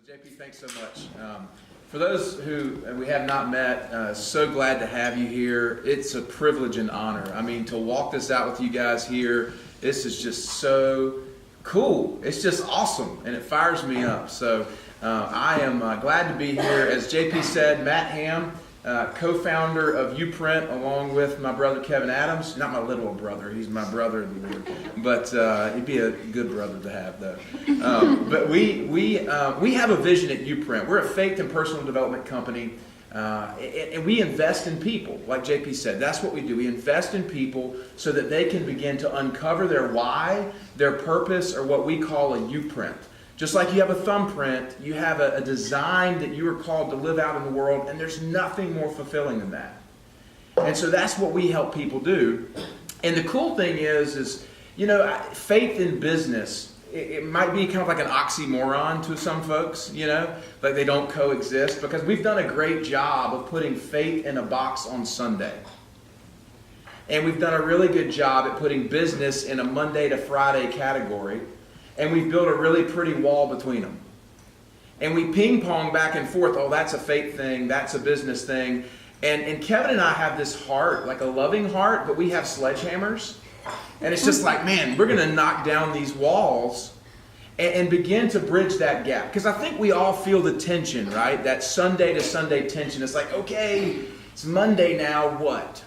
JP, thanks so much. For those who we have not met, so glad to have you here. It's a privilege and honor. I mean, to walk this out with you guys here, this is just so cool. It's just awesome, and it fires me up. So I am glad to be here. As JP said, Matt Ham, co-founder of YouPrint, along with my brother Kevin Adams. Not my literal brother, he's my brother in the Lord, but he'd be a good brother to have, though. But we have a vision at YouPrint. We're a faith and personal development company, and we invest in people, like JP said. That's what we do. We invest in people so that they can begin to uncover their why, their purpose, or what we call a YouPrint. Just like you have a thumbprint, you have a design that you are called to live out in the world, and there's nothing more fulfilling than that. And so that's what we help people do. And the cool thing is you know, faith in business, it might be kind of like an oxymoron to some folks, you know, like they don't coexist, because we've done a great job of putting faith in a box on Sunday. And we've done a really good job at putting business in a Monday to Friday category. And we've built a really pretty wall between them. And we ping pong back and forth, oh, that's a faith thing, that's a business thing. And Kevin and I have this heart, like a loving heart, but we have sledgehammers. And it's just like, man, we're going to knock down these walls and begin to bridge that gap. Because I think we all feel the tension, right? That Sunday to Sunday tension. It's like, okay, it's Monday now, what?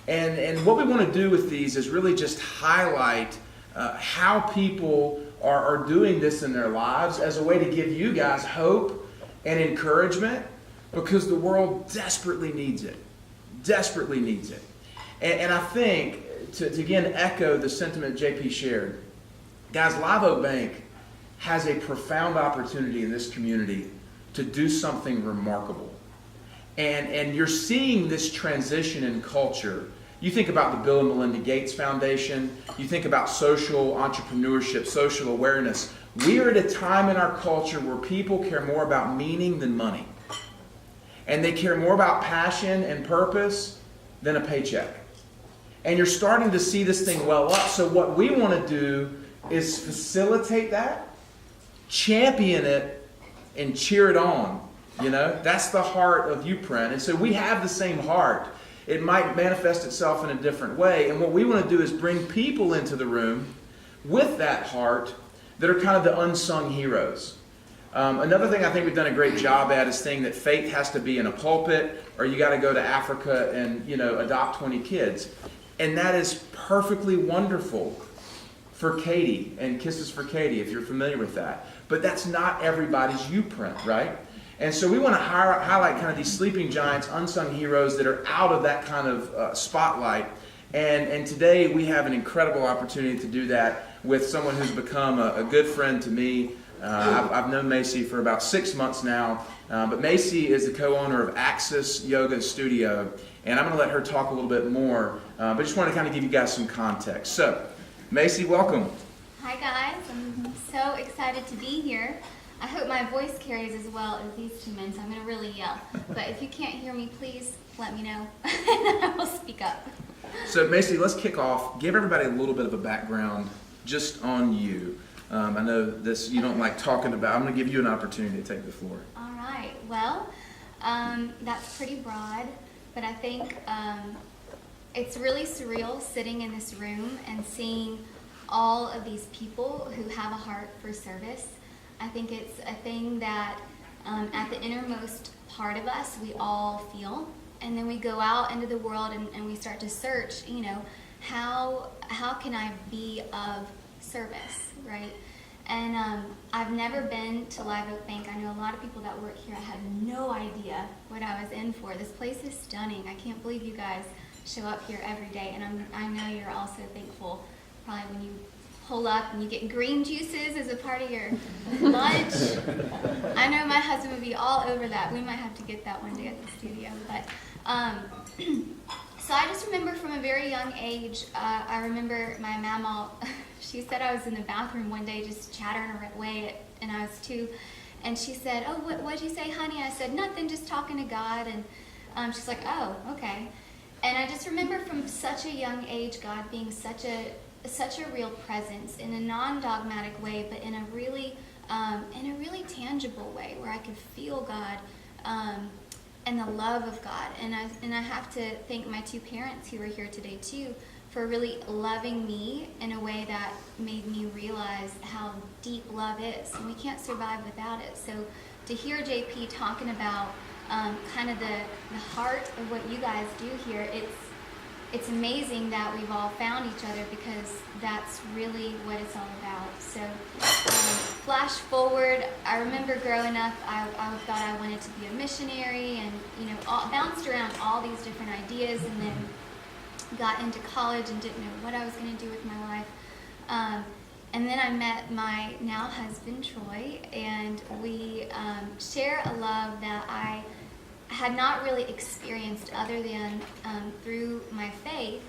And what we want to do with these is really just highlight how people are doing this in their lives as a way to give you guys hope and encouragement, because the world desperately needs it. Desperately needs it. And I think, to again echo the sentiment JP shared, guys, Live Oak Bank has a profound opportunity in this community to do something remarkable. And you're seeing this transition in culture. You think about the Bill and Melinda Gates Foundation. You think about social entrepreneurship, social awareness. We are at a time in our culture where people care more about meaning than money. And they care more about passion and purpose than a paycheck. And you're starting to see this thing well up. So what we want to do is facilitate that, champion it, and cheer it on. You know, that's the heart of YouPrint. And so we have the same heart. It might manifest itself in a different way. And what we want to do is bring people into the room with that heart that are kind of the unsung heroes. Another thing I think we've done a great job at is saying that faith has to be in a pulpit, or you got to go to Africa and, you know, adopt 20 kids. And that is perfectly wonderful for Katie, and Kisses for Katie, if you're familiar with that. But that's not everybody's YouPrint, right? And so we want to highlight kind of these sleeping giants, unsung heroes that are out of that kind of spotlight. And today we have an incredible opportunity to do that with someone who's become a good friend to me. I've known Macy for about 6 months now. But Macy is the co-owner of Macys Yoga Studio. And I'm going to let her talk a little bit more. But just want to kind of give you guys some context. So, Macy, welcome. Hi guys, I'm so excited to be here. I hope my voice carries as well as these two men, so I'm going to really yell. But if you can't hear me, please let me know, and I will speak up. So Macy, let's kick off. Give everybody a little bit of a background just on you. I know this you don't like talking about. I'm going to give you an opportunity to take the floor. All right. Well, that's pretty broad, but I think it's really surreal sitting in this room and seeing all of these people who have a heart for service. I think it's a thing that at the innermost part of us we all feel, and then we go out into the world and we start to search, you know, how can I be of service, right? And I've never been to Live Oak Bank. I know a lot of people that work here. I had no idea what I was in for. This place is stunning. I can't believe you guys show up here every day, and I know you're also thankful probably when you pull up and you get green juices as a part of your lunch. I know my husband would be all over that. We might have to get that one day at the studio. But so I just remember from a very young age, I remember my mama, she said I was in the bathroom one day just chattering away, and I was 2. And she said, oh, what'd you say, honey? I said, nothing, just talking to God. And she's like, oh, okay. And I just remember from such a young age, God being such a real presence in a non-dogmatic way, but in a really tangible tangible way where I could feel God and the love of God. And I have to thank my two parents who are here today too for really loving me in a way that made me realize how deep love is, and we can't survive without it. So to hear JP talking about kind of the heart of what you guys do here, it's amazing that we've all found each other, because that's really what it's all about. So flash forward, I remember growing up, I thought I wanted to be a missionary, and bounced around all these different ideas, and then got into college and didn't know what I was going to do with my life. And then I met my now husband, Troy, and we share a love that I had not really experienced other than through my faith.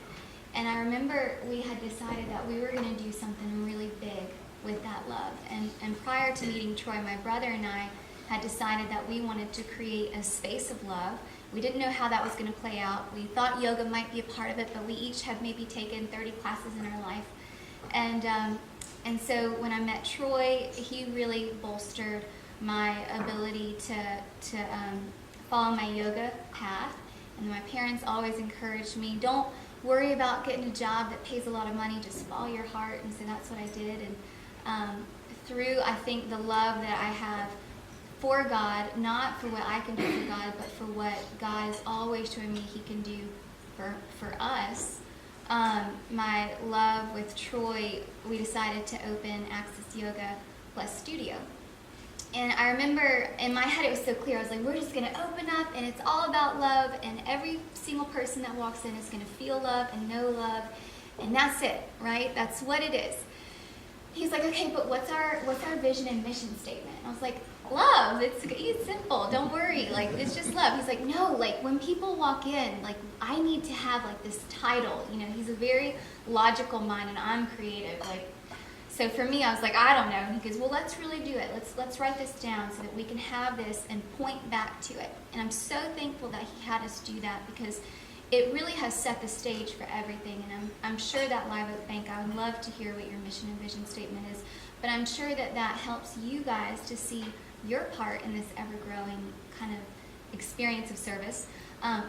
And I remember we had decided that we were going to do something really big with that love. And prior to meeting Troy, my brother and I had decided that we wanted to create a space of love. We didn't know how that was going to play out. We thought yoga might be a part of it, but we each had maybe taken 30 classes in our life. And so when I met Troy, he really bolstered my ability to follow my yoga path. And my parents always encouraged me, don't worry about getting a job that pays a lot of money, just follow your heart. And so that's what I did. And through, I think, the love that I have for God, not for what I can do for God, but for what God is always showing me He can do for us. My love with Troy, we decided to open Access Yoga Plus Studio. And I remember in my head it was so clear. I was like, we're just going to open up, and it's all about love, and every single person that walks in is going to feel love and know love, and that's it, right? That's what it is. He's like, okay, but what's our vision and mission statement? And I was like, love. It's simple. Don't worry. Like, it's just love. He's like, no, like when people walk in, like I need to have like this title. He's a very logical mind, and I'm creative. Like, so for me, I was like, I don't know. And he goes, well, let's really do it. Let's write this down so that we can have this and point back to it. And I'm so thankful that he had us do that, because it really has set the stage for everything. And I'm sure that Live Oak Bank, I would love to hear what your mission and vision statement is, but I'm sure that helps you guys to see your part in this ever-growing kind of experience of service.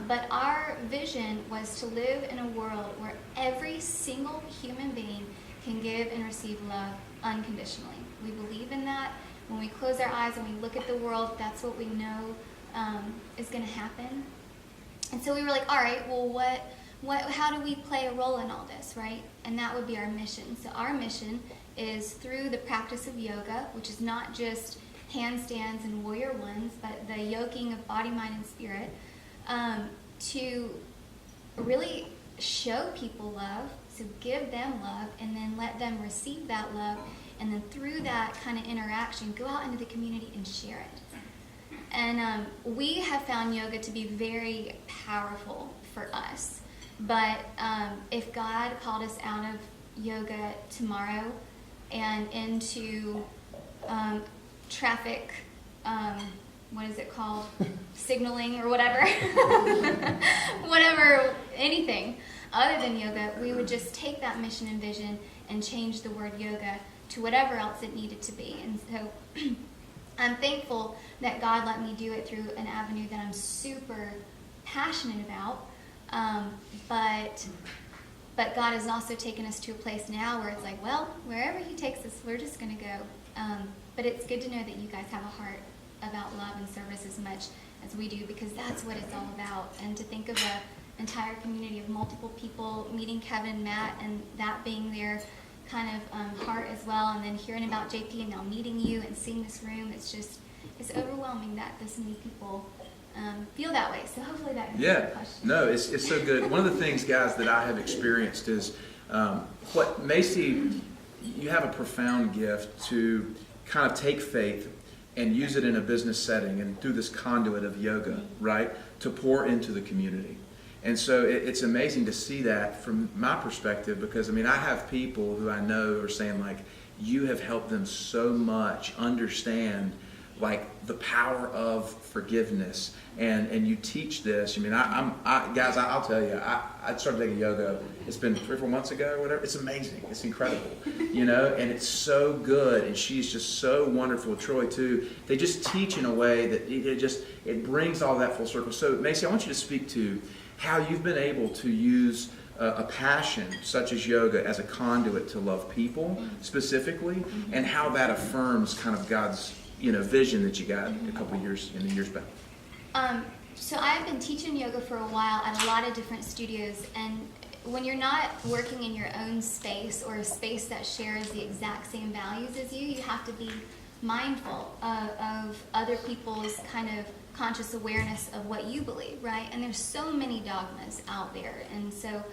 But our vision was to live in a world where every single human being can give and receive love unconditionally. We believe in that. When we close our eyes and we look at the world, that's what we know is going to happen. And so we were like, all right, well, how do we play a role in all this, right? And that would be our mission. So our mission is through the practice of yoga, which is not just handstands and warrior ones, but the yoking of body, mind, and spirit, to really show people love, so give them love, and then let them receive that love, and then through that kind of interaction, go out into the community and share it. And we have found yoga to be very powerful for us. But if God called us out of yoga tomorrow and into traffic, what is it called? Signaling or whatever. Whatever, anything other than yoga, we would just take that mission and vision and change the word yoga to whatever else it needed to be. And so I'm thankful that God let me do it through an avenue that I'm super passionate about. But God has also taken us to a place now where it's like, well, wherever He takes us, we're just going to go. But it's good to know that you guys have a heart about love and service as much as we do, because that's what it's all about. And to think of an entire community of multiple people meeting Kevin and Matt, and that being their kind of heart as well, and then hearing about JP and now meeting you and seeing this room, it's overwhelming that this many people feel that way. So hopefully that answers your question. No, it's so good. One of the things, guys, that I have experienced is what Macy, you have a profound gift to kind of take faith and use it in a business setting and through this conduit of yoga, right, to pour into the community. And so it's amazing to see that from my perspective, because, I mean, I have people who I know are saying, like, you have helped them so much understand, like the power of forgiveness, and you teach this. I mean, guys, I'll tell you, I started taking yoga. It's been 3 or 4 months ago, or whatever. It's amazing. It's incredible, and it's so good. And she's just so wonderful. Troy too. They just teach in a way that it brings all that full circle. So Macy, I want you to speak to how you've been able to use a passion such as yoga as a conduit to love people specifically, and how that affirms kind of God's vision that you got a couple years back. So I've been teaching yoga for a while at a lot of different studios, and when you're not working in your own space or a space that shares the exact same values as you have to be mindful of other people's kind of conscious awareness of what you believe, right? And there's so many dogmas out there, and so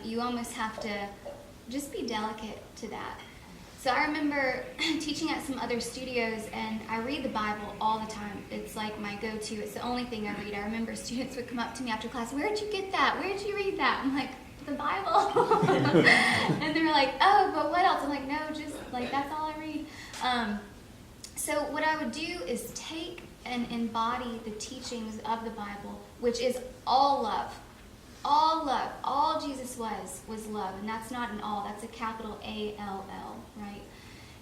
you almost have to just be delicate to that. So I remember teaching at some other studios, and I read the Bible all the time. It's like my go-to. It's the only thing I read. I remember students would come up to me after class, "Where did you get that? Where did you read that?" I'm like, "The Bible." And they're like, "Oh, but what else?" I'm like, "No, just like that's all I read." So what I would do is take and embody the teachings of the Bible, which is all love. All love. All Jesus was love. And that's not an all, that's a capital A-L-L, right?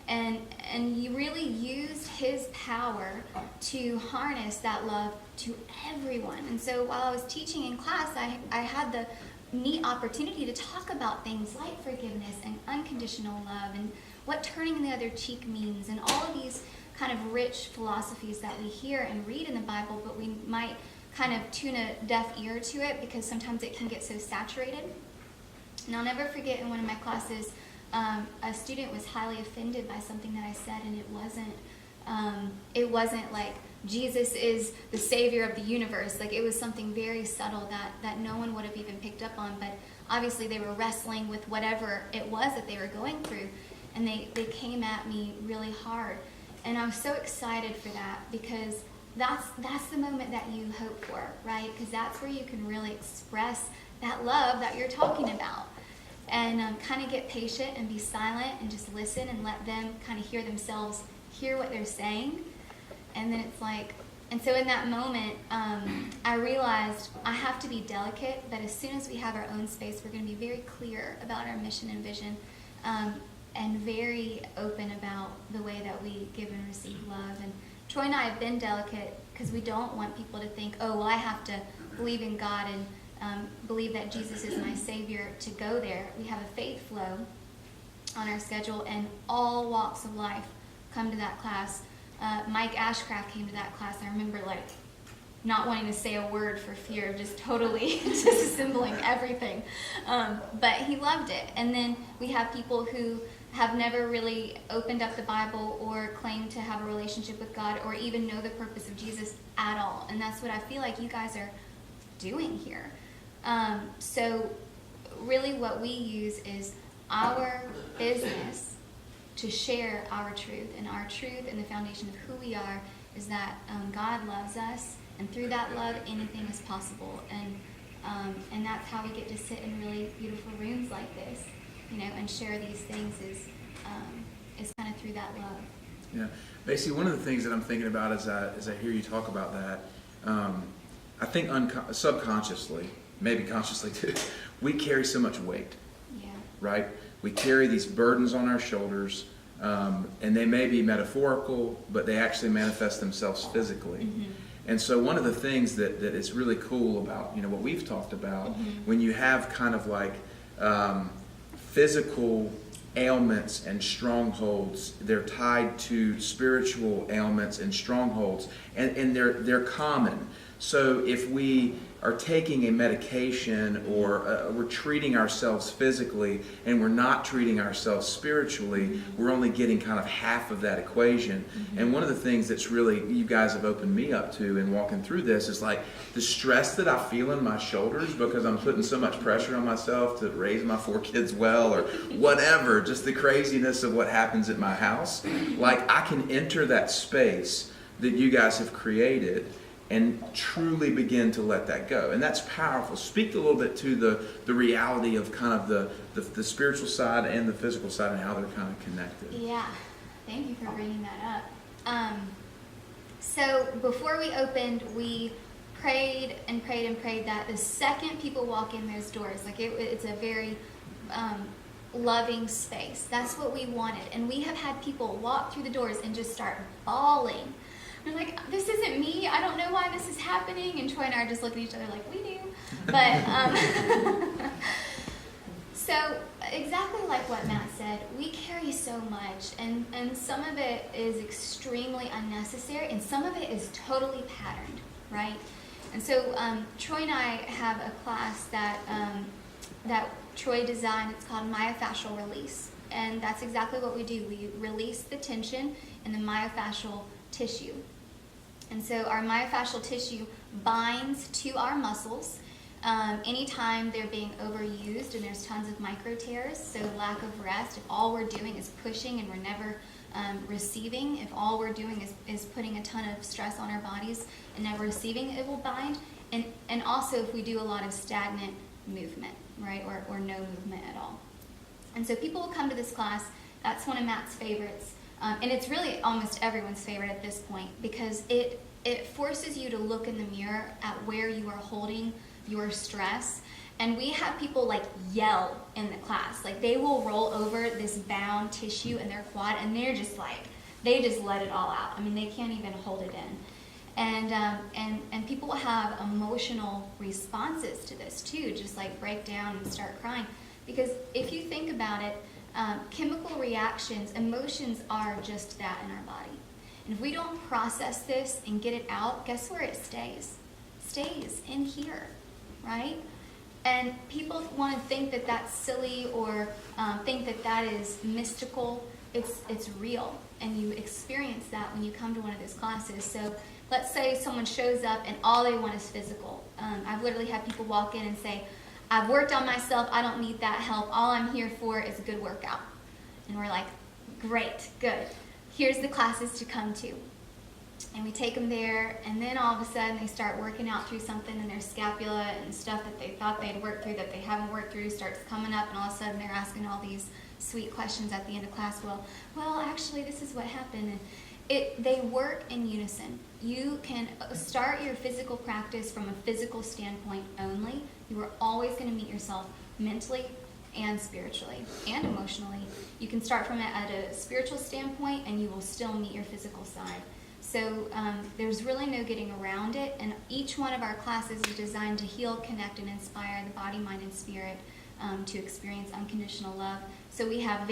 And you really used his power to harness that love to everyone. And so while I was teaching in class, I had the neat opportunity to talk about things like forgiveness and unconditional love and what turning the other cheek means, and all of these kind of rich philosophies that we hear and read in the Bible, but we might kind of tune a deaf ear to it because sometimes it can get so saturated. And I'll never forget in one of my classes, a student was highly offended by something that I said, and it wasn't like Jesus is the savior of the universe. Like, it was something very subtle that no one would have even picked up on, but obviously they were wrestling with whatever it was that they were going through, and they came at me really hard. And I was so excited for that, because that's the moment that you hope for, right? Because that's where you can really express that love that you're talking about. And kind of get patient and be silent and just listen and let them kind of hear what they're saying. And then it's like, and so in that moment, I realized I have to be delicate, but as soon as we have our own space, we're going to be very clear about our mission and vision, and very open about the way that we give and receive love. And Troy and I have been delicate because we don't want people to think, oh, well, I have to believe in God and believe that Jesus is my Savior to go there. We have a faith flow on our schedule, and all walks of life come to that class. Mike Ashcraft came to that class. I remember not wanting to say a word for fear of just totally disassembling everything. But he loved it. And then we have people who have never really opened up the Bible or claimed to have a relationship with God or even know the purpose of Jesus at all. And that's what I feel like you guys are doing here. So really what we use is our business to share our truth. And our truth and the foundation of who we are is that God loves us. And through that love, anything is possible. And that's how we get to sit in really beautiful rooms like this, and share these things is kind of through that love. Yeah. Macy, one of the things that I'm thinking about as I hear you talk about that, I think subconsciously, maybe consciously too, we carry so much weight. Yeah. Right? We carry these burdens on our shoulders, and they may be metaphorical, but they actually manifest themselves physically. Mm-hmm. And so one of the things that is really cool about what we've talked about, when you have kind of like physical ailments and strongholds, they're tied to spiritual ailments and strongholds, and they're common. So if we are taking a medication or we're treating ourselves physically and we're not treating ourselves spiritually, we're only getting kind of half of that equation. And one of the things that's really, you guys have opened me up to in walking through this is like the stress that I feel in my shoulders because I'm putting so much pressure on myself to raise my 4 kids well or whatever, just the craziness of what happens at my house. Like, I can enter that space that you guys have created and truly begin to let that go. And that's powerful. Speak a little bit to the reality of kind of the spiritual side and the physical side and how they're kind of connected. Yeah. Thank you for bringing that up. So before we opened, we prayed and prayed and prayed that the second people walk in those doors, like it's a very loving space. That's what we wanted. And we have had people walk through the doors and just start bawling. We're like, this isn't me. I don't know why this is happening. And Troy and I are just looking at each other like, we do. But so exactly like what Matt said, we carry so much, and some of it is extremely unnecessary, and some of it is totally patterned, right? And so Troy and I have a class that Troy designed. It's called myofascial release, and that's exactly what we do. We release the tension in the myofascial tissue. And so our myofascial tissue binds to our muscles anytime they're being overused, and there's tons of micro tears, so lack of rest. If all we're doing is pushing and we're never receiving, if all we're doing is putting a ton of stress on our bodies and never receiving, it will bind. And also if we do a lot of stagnant movement, right, or no movement at all. And so people will come to this class. That's one of Matt's favorites. And it's really almost everyone's favorite at this point, because it forces you to look in the mirror at where you are holding your stress. And we have people like yell in the class. Like they will roll over this bound tissue in their quad, and they're just like, they just let it all out. I mean, they can't even hold it in. And people will have emotional responses to this too, just like break down and start crying. Because if you think about it, chemical reactions, emotions are just that in our body. And if we don't process this and get it out, guess where it stays? It stays in here, right? And people want to think that that's silly, or think that that is mystical. It's real, and you experience that when you come to one of those classes. So let's say someone shows up and all they want is physical. I've literally had people walk in and say, I've worked on myself, I don't need that help. All I'm here for is a good workout. And we're like, great, good. Here's the classes to come to. And we take them there, and then all of a sudden they start working out through something in their scapula, and stuff that they thought they'd worked through that they haven't worked through starts coming up, and all of a sudden they're asking all these sweet questions at the end of class. Well, actually this is what happened. And they work in unison. You can start your physical practice from a physical standpoint only. You are always going to meet yourself mentally and spiritually and emotionally. You can start from it at a spiritual standpoint, and you will still meet your physical side. So there's really no getting around it, and each one of our classes is designed to heal, connect, and inspire the body, mind, and spirit to experience unconditional love. So we have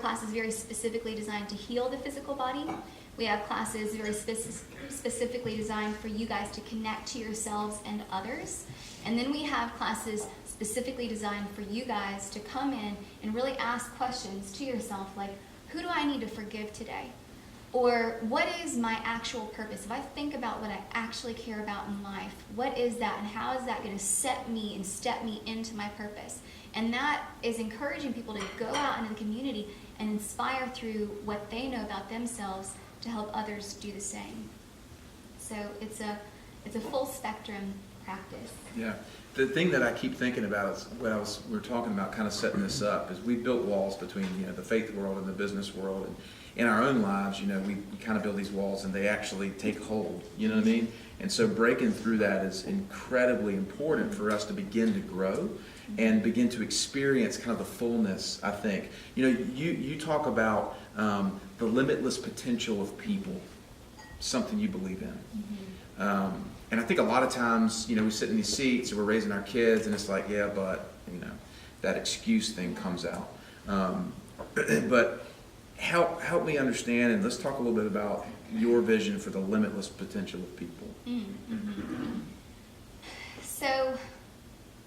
classes very specifically designed to heal the physical body. We have classes very specifically designed for you guys to connect to yourselves and others. And then we have classes specifically designed for you guys to come in and really ask questions to yourself, like, who do I need to forgive today? Or what is my actual purpose? If I think about what I actually care about in life, what is that, and how is that going to set me and step me into my purpose? And that is encouraging people to go out into the community and inspire through what they know about themselves to help others do the same. So it's a full spectrum practice. Yeah. The thing that I keep thinking about is what we were talking about, kind of setting this up, is we built walls between the faith world and the business world, and in our own lives, we kind of build these walls and they actually take hold. You know what I mean? And so breaking through that is incredibly important for us to begin to grow and begin to experience kind of the fullness. I think you talk about the limitless potential of people, something you believe in. Mm-hmm. And I think a lot of times, we sit in these seats and we're raising our kids, and it's like, yeah, but that excuse thing comes out. But help me understand, and let's talk a little bit about your vision for the limitless potential of people. Mm-hmm. So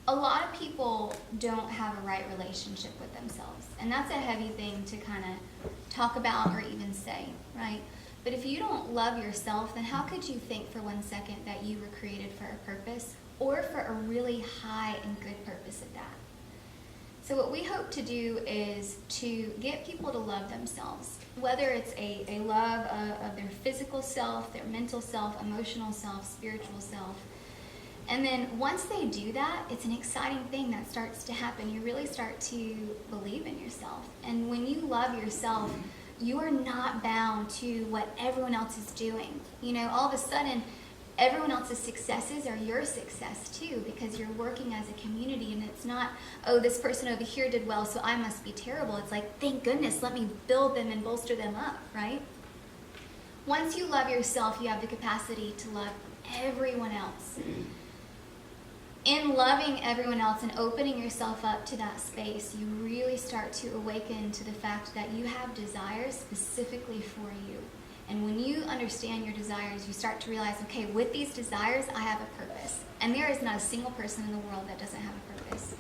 a lot of people don't have a right relationship with themselves, and that's a heavy thing to kind of talk about or even say, right? But if you don't love yourself, then how could you think for 1 second that you were created for a purpose, or for a really high and good purpose at that? So what we hope to do is to get people to love themselves, whether it's a love of their physical self, their mental self, emotional self, spiritual self. And then once they do that, it's an exciting thing that starts to happen. You really start to believe in yourself. And when you love yourself, you are not bound to what everyone else is doing. You know, all of a sudden, everyone else's successes are your success too, because you're working as a community, and it's not, oh, this person over here did well, so I must be terrible. It's like, thank goodness, let me build them and bolster them up, right? Once you love yourself, you have the capacity to love everyone else. In loving everyone else and opening yourself up to that space, you really start to awaken to the fact that you have desires specifically for you. And when you understand your desires, you start to realize, okay, with these desires, I have a purpose. And there is not a single person in the world that doesn't have a purpose.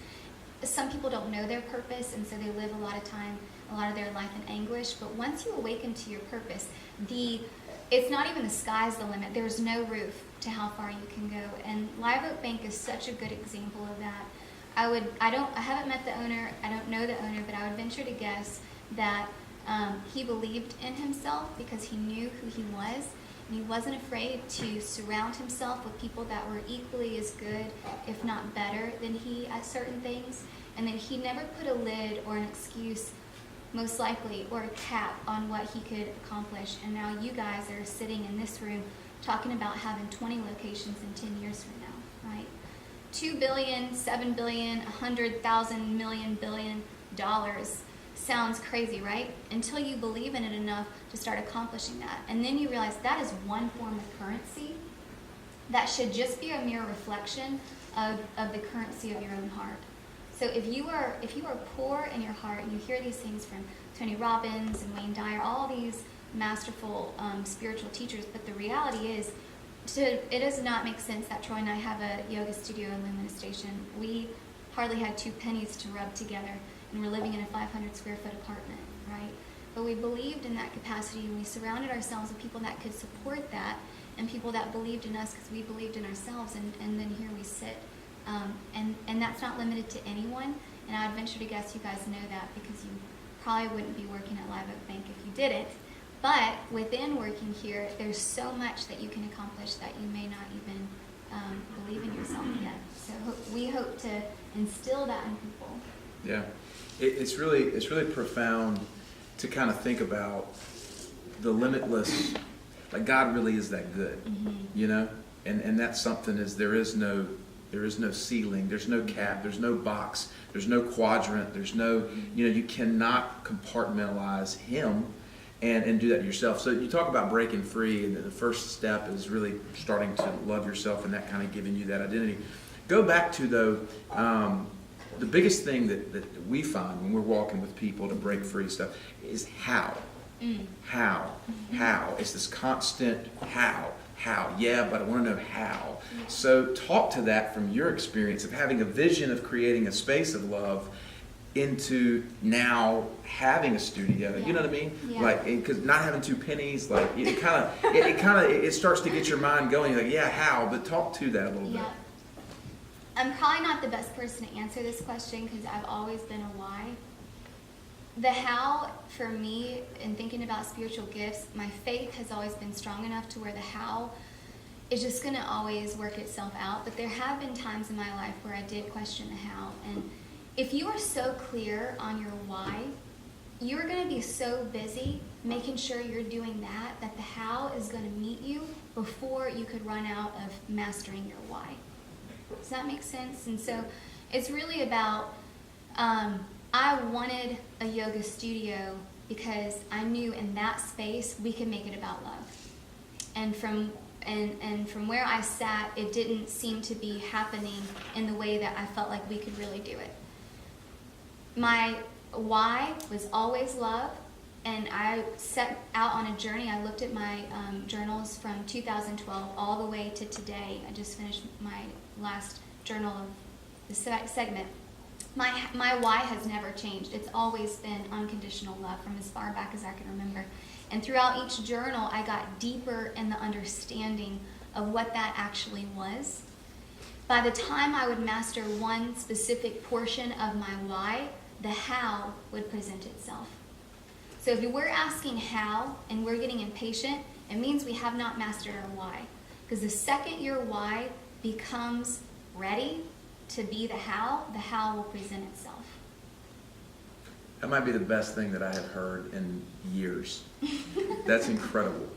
Some people don't know their purpose, and so they live a lot of their life in anguish. But once you awaken to your purpose, it's not even the sky's the limit. There's no roof to how far you can go. And Live Oak Bank is such a good example of that. I haven't met the owner, I don't know the owner, but I would venture to guess that he believed in himself because he knew who he was, and he wasn't afraid to surround himself with people that were equally as good, if not better, than he at certain things. And then he never put a lid or an excuse, most likely, or a cap on what he could accomplish. And now you guys are sitting in this room talking about having 20 locations in 10 years from now, right? $2 billion, $7 billion, 100,000 million billion dollars sounds crazy, right? Until you believe in it enough to start accomplishing that. And then you realize that is one form of currency that should just be a mere reflection of the currency of your own heart. So if you are poor in your heart, and you hear these things from Tony Robbins and Wayne Dyer, all these masterful spiritual teachers, but the reality is, it does not make sense that Troy and I have a yoga studio in Luminous Station. We hardly had 2 pennies to rub together, and we're living in a 500 square foot apartment, right? But we believed in that capacity, and we surrounded ourselves with people that could support that, and people that believed in us because we believed in ourselves, and then here we sit. And that's not limited to anyone, and I would venture to guess you guys know that because you probably wouldn't be working at Live Oak Bank if you didn't. But within working here, there's so much that you can accomplish that you may not even believe in yourself yet. So we hope to instill that in people. Yeah, it's really profound to kind of think about the limitless. Like, God really is that good, you know, and that's something. Is there is no ceiling, there's no cap, there's no box, there's no quadrant, there's no, you know, you cannot compartmentalize Him and do that yourself. So you talk about breaking free, and the first step is really starting to love yourself, and that kind of giving you that identity. Go back to, though, the biggest thing that we find when we're walking with people to break free stuff is how. How. It's this constant how. Yeah, but I want to know how. So talk to that from your experience of having a vision of creating a space of love into now having a studio. You know what I mean? Yeah. Like, because not having 2 pennies, like it starts to get your mind going. You're like, yeah, how? But talk to that a little bit. I'm probably not the best person to answer this question because I've always been a why. The how, for me, in thinking about spiritual gifts, my faith has always been strong enough to where the how is just going to always work itself out. But there have been times in my life where I did question the how. And if you are so clear on your why, you're going to be so busy making sure you're doing that the how is going to meet you before you could run out of mastering your why. Does that make sense? And so it's really about, I wanted a yoga studio because I knew in that space we could make it about love. And from where I sat, it didn't seem to be happening in the way that I felt like we could really do it. My why was always love, and I set out on a journey. I looked at my journals from 2012 all the way to today. I just finished my last journal of the segment. My why has never changed. It's always been unconditional love from as far back as I can remember. And throughout each journal, I got deeper in the understanding of what that actually was. By the time I would master one specific portion of my why, the how would present itself. So if we're asking how and we're getting impatient, it means we have not mastered our why. Because the second your why becomes ready to be the how will present itself. That might be the best thing that I have heard in years. That's incredible.